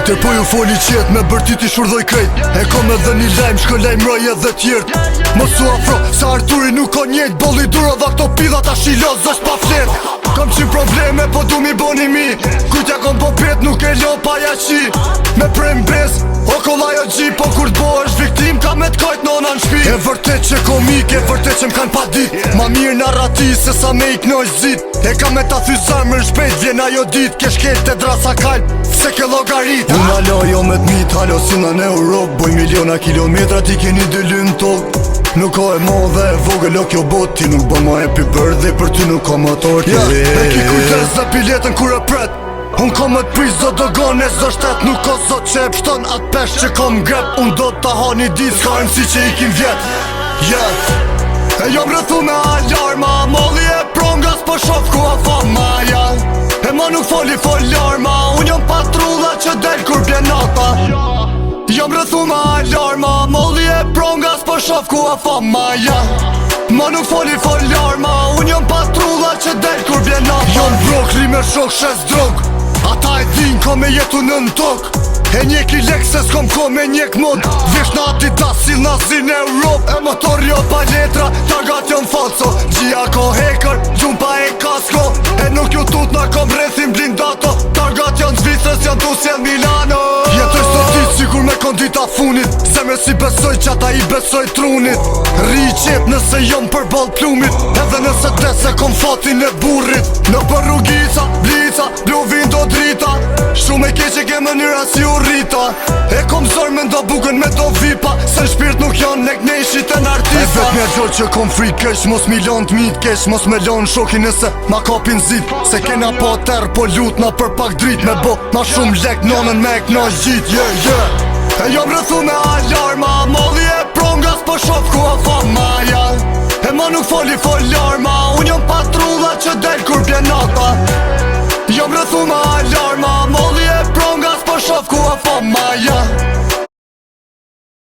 Tjetër po ju foli qet me bërtit i shurdhoj krejt. E kom edhe një lajm, shkëllaj mroj edhe tjert. Mos u afro, sa Arturi nuk ka njejt. Bolli duro dha këto pidha ta shilos zës pa flet. Kom qim probleme po du mi boni mi. Kujtja kom po pet nuk e lo pa jashi. Me prem bez, o kollaj o gji. Po kur t'bo është viktim ka me t'kajt nona n'shpi. E vërtet që komik, e vërtet që m'kan pa dit. Ma mirë narrati se sa me i knoj zit. E ka me ta thy zarmër shpejt vjen ajo dit. Ke shkel të drasa kalp, se ke logarit. Unë alo jo me t'mit, halo suna në Europë. Boj miliona kilometra ti keni dëllyn tok. Nuk ka e mo dhe e vogël o kjo bot. Ti nuk bë ma happy birthday për ty nuk ka motor. E ki kujtes dhe biletën kur e pret. Unë kom e t'pris do dogon e zdo shtet. Nuk ka zot që e pështon atë pesh që kom grep. Unë do t'ta ha një dit, s'ka rëndësi që i kim vjet. E jom rëthu me alarma. Molli e pronga s'po shof ku a fama e ma nuk foli larma. Unë jom patrulla që del kur bjen nata. Jom rëthu me alarma. Molli e pronga s'po shof ku a fama ma nuk foli larma. Unë jom patrulla që del kur bjen nata. Jom brokli me shok shes drog. Ata e din ko me jetu në tok. E njek i lek se s'kom ko me njek mod. Vish në Adidas sil në zin e Europë. E motor jo pa letra, targat jom falso. Gjia ko hacker, gjumpa e kasko. E nuk ju tut na kom rethim blindato. Targat jon Zvicrës, jon Tusjen Milano. Jetoj sot dit sigur me kondita funit. Zemre si besoj qata i besoj trunit. Ri qep nëse jom për ball plumit. Edhe nëse des se kom fatin e burrit. Në për rrugica, blica, bluvin do drita. Shumë e keqe ke mënyra si u rrita. E kom zor me ndo bukën me do vipa. Se në shpirt nuk janë nek nejshit e në artista. E vet mja gjor që kom fri kesh. Mos mi lon t'mit kesh. Mos me lon shokin nëse ma kapin zit. Se kena po ter po lut na për pak drit. Me bo ma shumë lek nonën me ek në gjit. E jom rëthu me alarma. Molli e pronga s'po shof ku a fama e ma nuk foli larma. Unë jom patrulla që del kur bjen nata.